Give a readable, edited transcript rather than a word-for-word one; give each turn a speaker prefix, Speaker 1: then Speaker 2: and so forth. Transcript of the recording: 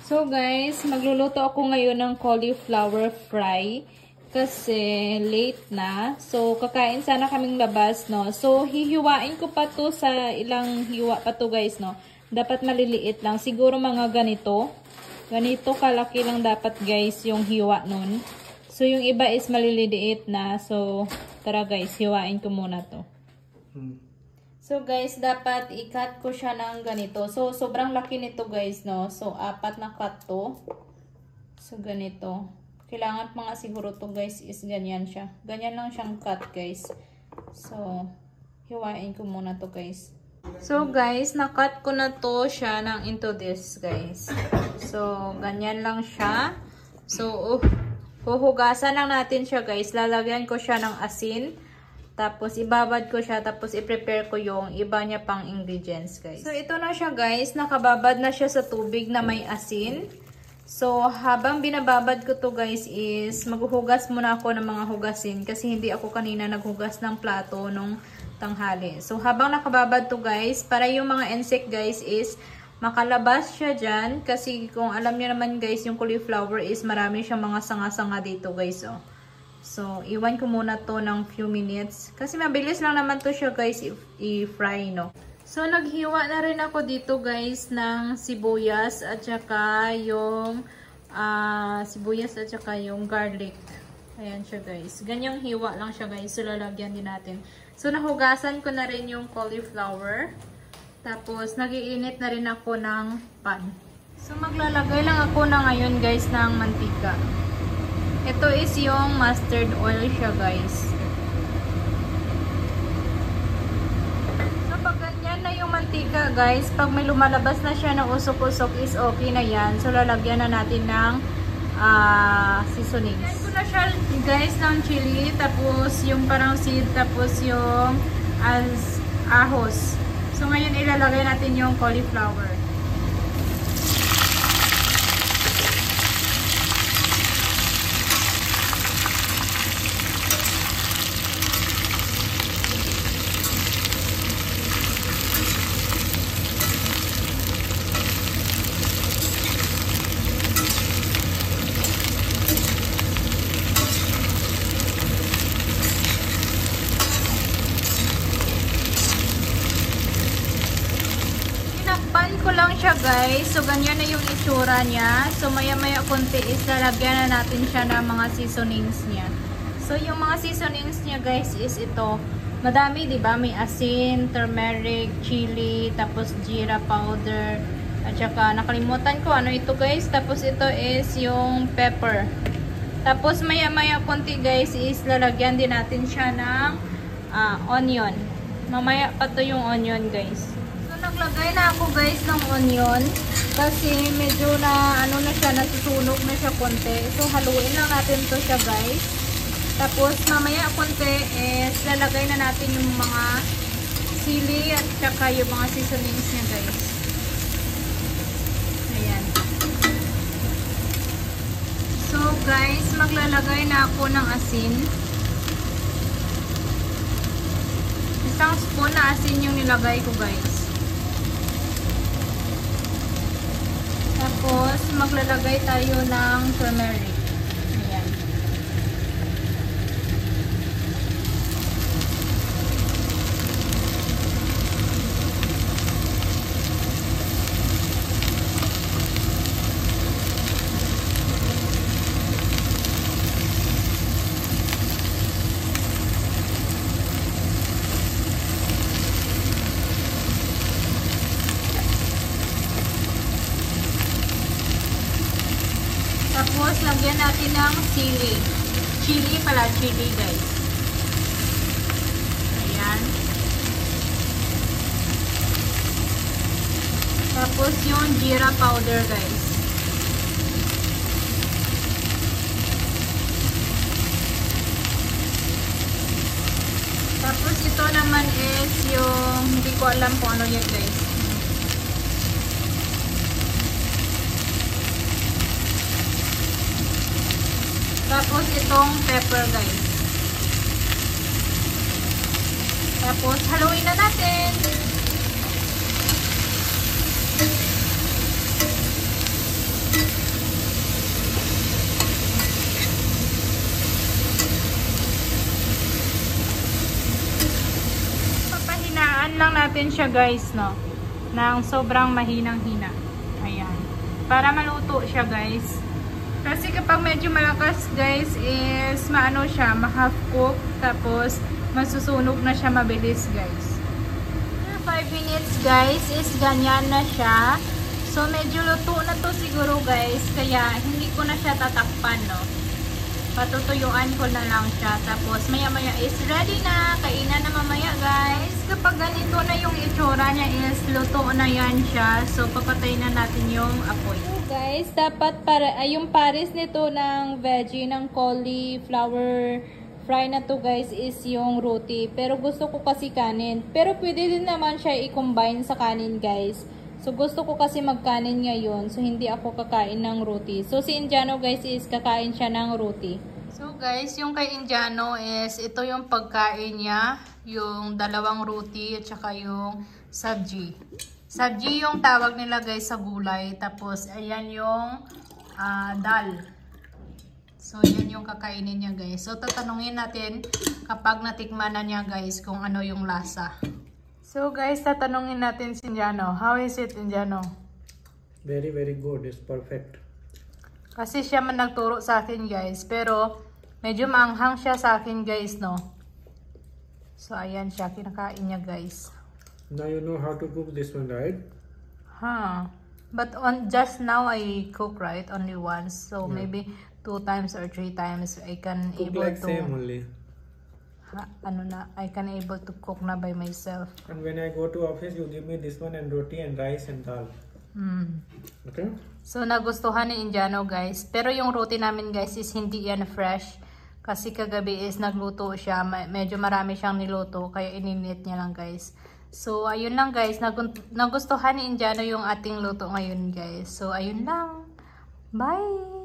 Speaker 1: So guys, magluluto ako ngayon ng cauliflower fry kasi late na. So kakain sana kaming labas, no. So hihiwain ko pa to sa ilang hiwa pa to guys, no. Dapat maliliit lang. Siguro mga ganito. Ganito kalaki lang dapat guys yung hiwa nun. So yung iba is maliliit na. So tara guys, hiwain ko muna to. So guys, dapat i-cut ko siya ng ganito. So sobrang laki nito guys, no. So 4 na cut to. So ganito. Kailangan mga siguro to guys is ganyan siya. Ganyan lang siyang cut guys. So hiwain ko muna to guys. So guys, na-cut ko na to siya ng into this guys. So ganyan lang siya. So huhugasan lang natin siya guys. Lalagyan ko siya ng asin. Tapos, ibabad ko siya. Tapos, i-prepare ko yung iba niya pang ingredients, guys. So, ito na siya, guys. Nakababad na siya sa tubig na may asin. So, habang binababad ko to guys, is maghuhugas muna ako ng mga hugasin. Kasi hindi ako kanina naghugas ng plato nung tanghali. So, habang nakababad to guys, para yung mga insect, guys, is makalabas siya dyan. Kasi, kung alam niyo naman, guys, yung cauliflower is marami siyang mga sanga-sanga dito, guys, oh. So, iwan ko muna to ng few minutes. Kasi mabilis lang naman to siya guys i-fry, no. So, naghiwa na rin ako dito guys ng sibuyas at saka yung garlic. Ayan siya guys. Ganyang hiwa lang siya guys. So, lalagyan din natin. So, nahugasan ko na rin yung cauliflower. Tapos, nagiinit na rin ako ng pan. So, maglalagay lang ako na ngayon guys ng mantika. Ito is yung mustard oil siya guys. So pag ganyan na yung mantika guys, pag may lumalabas na siya na usok-usok is okay na yan. So lalagyan na natin ng seasonings. Lagyan ko na siya guys ng chili, tapos yung parang seed, tapos yung ahos. So ngayon ilalagay natin yung cauliflower. Ko lang siya guys. So ganyan na yung itsura niya. So maya-maya konti is lalagyan na natin siya ng mga seasonings niya. So yung mga seasonings niya guys is ito. Madami, 'di ba? May asin, turmeric, chili, tapos jeera powder. At saka nakalimutan ko ano ito guys. Tapos ito is yung pepper. Tapos maya-maya konti guys is lalagyan din natin siya ng onion. Mamaya pa to yung onion guys. Naglagay na ako guys ng onion kasi medyo na ano na siya, nasusunog na siya konti. So haluin lang natin to siya guys. Tapos mamaya konti is lalagay na natin yung mga sili at saka yung mga seasonings niya guys. Ayan. So guys, maglalagay na ako ng asin. Isang spoon na asin yung nilagay ko guys. Tapos, maglalagay tayo ng turmeric. Ayan. Tapos, lagyan natin ng sili. Chili pala, chili guys. Ayan. Tapos, yung jeera powder guys. Tapos, ito naman is yung, hindi ko alam kung ano yan guys. Tapos itong pepper guys. Tapos haluin na natin. lang natin siya guys, no? Nang sobrang mahinang-hina. Ayan. Para maluto siya guys. Kasi kapag medyo malakas guys is maano siya, ma-half cook. Tapos masusunog na siya mabilis guys. 5 minutes guys is ganyan na siya. So medyo luto na to siguro guys. Kaya hindi ko na siya tatakpan, no? Patutuyuan ko na lang siya. Tapos maya-maya is ready na. Kainan na mamaya guys. Kapag ganito na yung itsura niya is luto na yan siya. So papatay na natin yung apoy. So guys, dapat yung pares nito ng veggie ng cauliflower fry na to guys is yung roti. Pero gusto ko kasi kanin. Pero pwede din naman siya i-combine sa kanin guys. So, gusto ko kasi magkanin ngayon. So, hindi ako kakain ng roti. So, si Indiano guys is kakain siya ng roti. So, guys, yung kay Indiano is ito yung pagkain niya. Yung dalawang roti at saka yung sabji. Sabji yung tawag nila guys sa gulay. Tapos, ayan yung dal. So, yan yung kakainin niya guys. So, tatanungin natin kapag natikman na niya guys kung ano yung lasa. So guys, tatanungin natin si Indiano. How is it, Indiano?
Speaker 2: Very, very good. It's perfect.
Speaker 1: Kasi siya man nagturo sa akin guys. Pero medyo maanghang siya sa akin guys, no? So ayan siya, kinakain niya guys.
Speaker 2: Now you know how to cook this one, right?
Speaker 1: Huh. But just now I cook, right? Only once. So yeah. Maybe 2 times or 3 times I can
Speaker 2: cook
Speaker 1: able
Speaker 2: like
Speaker 1: to...
Speaker 2: same only.
Speaker 1: I can able to cook na by myself.
Speaker 2: And when I go to office, you give me this one and roti and rice and dal. Okay?
Speaker 1: So, nagustuhan ni Indiano guys. Pero yung roti namin guys is hindi yan fresh. Kasi kagabi is nagluto siya. Medyo marami siyang niluto. Kaya ininit niya lang guys. So, ayun lang guys. Nagustuhan ni Indiano yung ating luto ngayon guys. So, ayun lang. Bye!